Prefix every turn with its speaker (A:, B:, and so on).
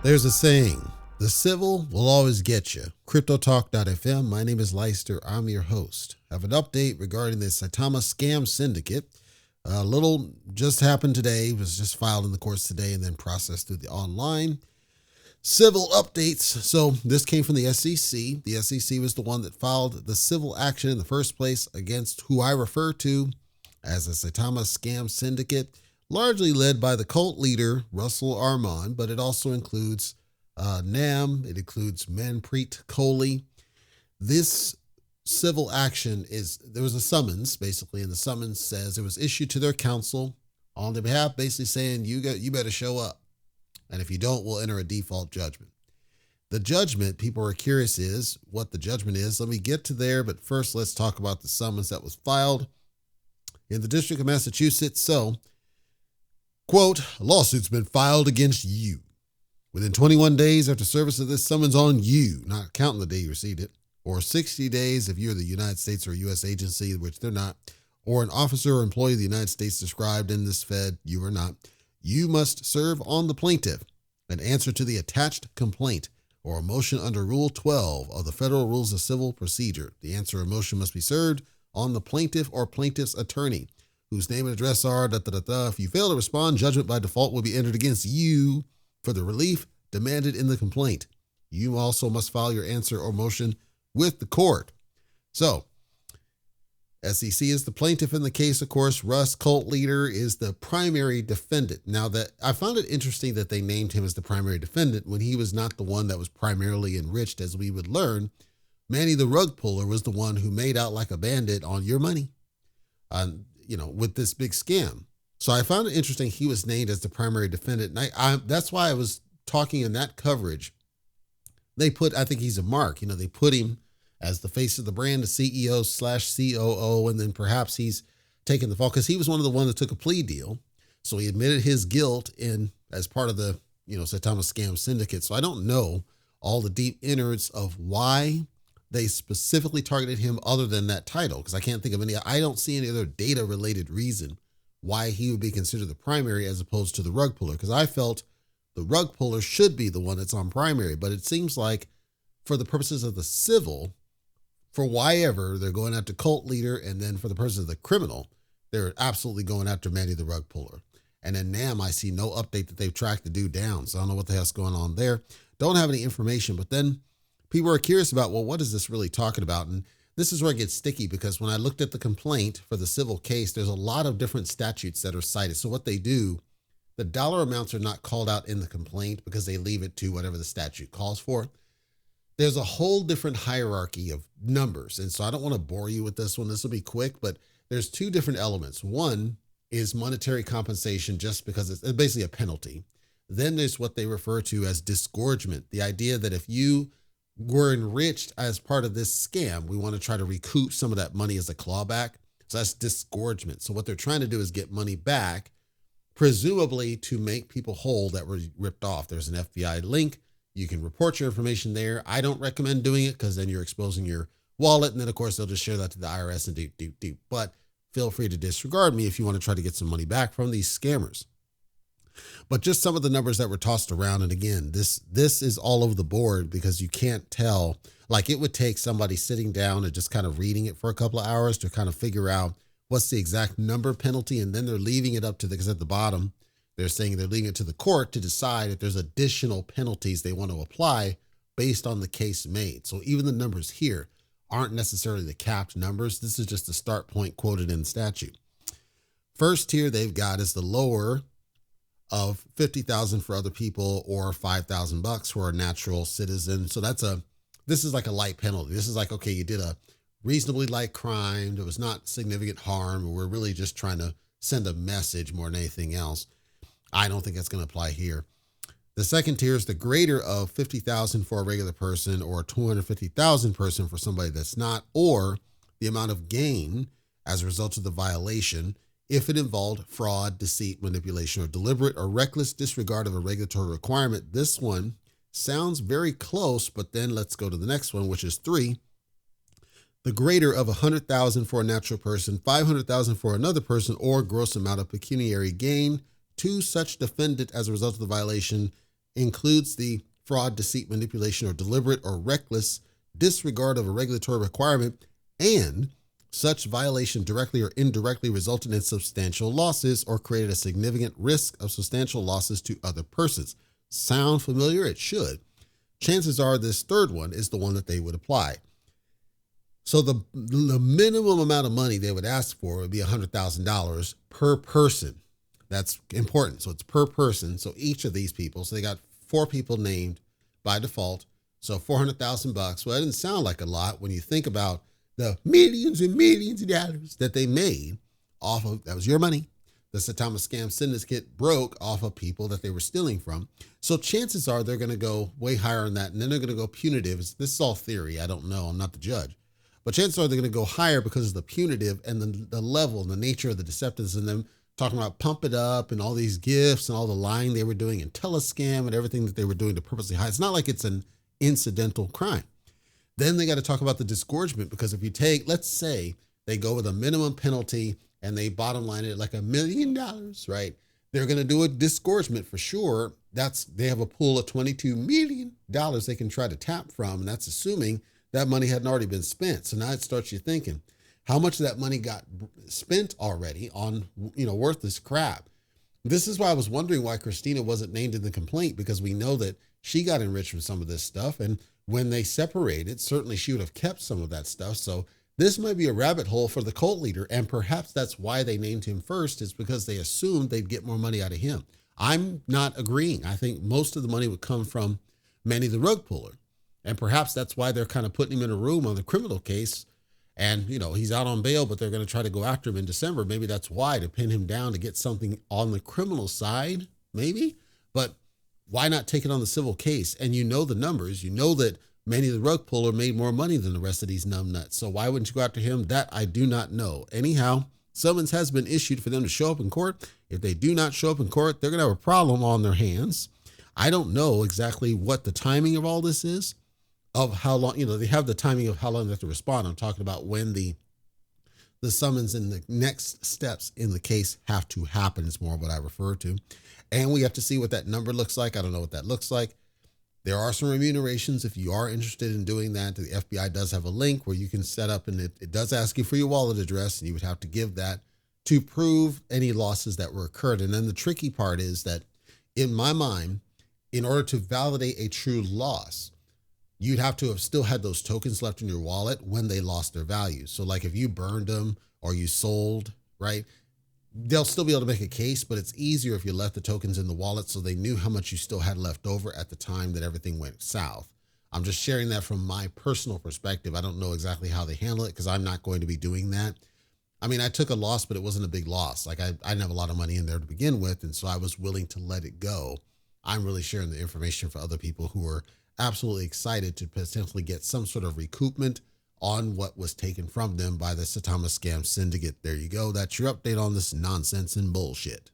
A: There's a saying, the civil will always get you. CryptoTalk.fm. My name is Leicester. I'm your host. I have an update regarding the Saitama scam syndicate. A little just happened today. It was just filed in the courts today and then processed through the online civil updates. So this came from the SEC. The SEC was the one that filed the civil action in the first place against who I refer to as the Saitama scam syndicate, largely led by the cult leader, Russell Armand, but it also includes Nam, it includes Manpreet Kohli. This civil action there was a summons, basically, and the summons says it was issued to their counsel on their behalf, basically saying, you better show up. And if you don't, we'll enter a default judgment. The judgment, people are curious is what the judgment is. Let me get to there, but first let's talk about the summons that was filed in the District of Massachusetts. So, quote, a lawsuit's been filed against you. Within 21 days after service of this summons on you, not counting the day you received it, or 60 days if you're the United States or a U.S. agency, which they're not, or an officer or employee of the United States described in this Fed, you are not, you must serve on the plaintiff an answer to the attached complaint or a motion under Rule 12 of the Federal Rules of Civil Procedure. The answer or motion must be served on the plaintiff or plaintiff's attorney, whose name and address are da-da-da-da. If you fail to respond, judgment by default will be entered against you for the relief demanded in the complaint. You also must file your answer or motion with the court. So, SEC is the plaintiff in the case, of course. Russ, cult leader, is the primary defendant. Now, that I found it interesting that they named him as the primary defendant when he was not the one that was primarily enriched, as we would learn. Manny the rug puller was the one who made out like a bandit on your money, with this big scam. So I found it interesting he was named as the primary defendant. And that's why I was talking in that coverage. I think he's a mark. They put him as the face of the brand, the CEO/COO, and then perhaps he's taken the fall because he was one of the ones that took a plea deal. So he admitted his guilt as part of the, Saitama scam syndicate. So I don't know all the deep innards of why they specifically targeted him other than that title, because I can't think of I don't see any other data related reason why he would be considered the primary as opposed to the rug puller, because I felt the rug puller should be the one that's on primary, but it seems like for the purposes of the civil, for why ever, they're going after cult leader, and then for the purposes of the criminal, they're absolutely going after Manny the rug puller. And then Nam, I see no update that they've tracked the dude down, so I don't know what the hell's going on there. Don't have any information, but then people are curious about, well, what is this really talking about? And this is where it gets sticky, because when I looked at the complaint for the civil case, there's a lot of different statutes that are cited. So what they do, the dollar amounts are not called out in the complaint because they leave it to whatever the statute calls for. There's a whole different hierarchy of numbers. And so I don't want to bore you with this one. This will be quick, but there's two different elements. One is monetary compensation, just because it's basically a penalty. Then there's what they refer to as disgorgement. The idea that if you were enriched as part of this scam, we want to try to recoup some of that money as a clawback. So that's disgorgement. So what they're trying to do is get money back, presumably to make people whole that were ripped off. There's an FBI link. You can report your information there. I don't recommend doing it because then you're exposing your wallet. And then, of course, they'll just share that to the IRS and do. But feel free to disregard me if you want to try to get some money back from these scammers. But just some of the numbers that were tossed around. And again, this is all over the board because you can't tell. Like, it would take somebody sitting down and just kind of reading it for a couple of hours to kind of figure out what's the exact number penalty. And then they're leaving it up to because at the bottom, they're saying they're leaving it to the court to decide if there's additional penalties they want to apply based on the case made. So even the numbers here aren't necessarily the capped numbers. This is just the start point quoted in the statute. First tier they've got is the lower of $50,000 for other people or $5,000 for a natural citizen. So this is like a light penalty. This is like, okay, you did a reasonably light crime. There was not significant harm. We're really just trying to send a message more than anything else. I don't think that's going to apply here. The second tier is the greater of $50,000 for a regular person or $250,000 person for somebody that's not, or the amount of gain as a result of the violation if it involved fraud, deceit, manipulation, or deliberate or reckless disregard of a regulatory requirement. This one sounds very close, but then let's go to the next one, which is 3. The greater of $100,000 for a natural person, $500,000 for another person, or gross amount of pecuniary gain to such defendant as a result of the violation includes the fraud, deceit, manipulation, or deliberate or reckless disregard of a regulatory requirement, and such violation directly or indirectly resulted in substantial losses or created a significant risk of substantial losses to other persons. Sound familiar? It should. Chances are this third one is the one that they would apply. So the minimum amount of money they would ask for would be $100,000 per person. That's important. So it's per person. So each of these people, so they got 4 people named by default. So $400,000. Well, that didn't sound like a lot when you think about the millions and millions of dollars that they made off of, that was your money. The Saitama Scam Syndicate broke off of people that they were stealing from. So chances are they're going to go way higher on that. And then they're going to go punitive. This is all theory. I don't know. I'm not the judge. But chances are they're going to go higher because of the punitive and the level and the nature of the deceptiveness in them, talking about pump it up and all these gifts and all the lying they were doing and telescam and everything that they were doing to purposely hide. It's not like it's an incidental crime. Then they got to talk about the disgorgement, because if you take, let's say they go with a minimum penalty and they bottom line it at like $1 million, right? They're going to do a disgorgement for sure. They have a pool of $22 million they can try to tap from. And that's assuming that money hadn't already been spent. So now it starts you thinking, how much of that money got spent already on, worthless crap? This is why I was wondering why Christina wasn't named in the complaint, because we know that she got enriched from some of this stuff. And when they separated, certainly she would have kept some of that stuff. So this might be a rabbit hole for the cult leader. And perhaps that's why they named him first, is because they assumed they'd get more money out of him. I'm not agreeing. I think most of the money would come from Manny the rug puller. And perhaps that's why they're kind of putting him in a room on the criminal case. And, he's out on bail, but they're going to try to go after him in December. Maybe that's why, to pin him down, to get something on the criminal side, maybe. But why not take it on the civil case? And the numbers. You know that Manny the rug puller made more money than the rest of these numbnuts. So why wouldn't you go after him? That I do not know. Anyhow, summons has been issued for them to show up in court. If they do not show up in court, they're going to have a problem on their hands. I don't know exactly what the timing of all this is, of how long, they have the timing of how long they have to respond. I'm talking about when the summons and the next steps in the case have to happen is more what I refer to. And we have to see what that number looks like. I don't know what that looks like. There are some remunerations if you are interested in doing that. The FBI does have a link where you can set up, and it does ask you for your wallet address, and you would have to give that to prove any losses that were occurred. And then the tricky part is that, in my mind, in order to validate a true loss, you'd have to have still had those tokens left in your wallet when they lost their value. So like if you burned them or you sold, right, they'll still be able to make a case, but it's easier if you left the tokens in the wallet so they knew how much you still had left over at the time that everything went south. I'm just sharing that from my personal perspective. I don't know exactly how they handle it because I'm not going to be doing that. I mean, I took a loss, but it wasn't a big loss. Like I didn't have a lot of money in there to begin with, and so I was willing to let it go. I'm really sharing the information for other people who are absolutely excited to potentially get some sort of recoupment on what was taken from them by the Saitama Scam Syndicate. There you go. That's your update on this nonsense and bullshit.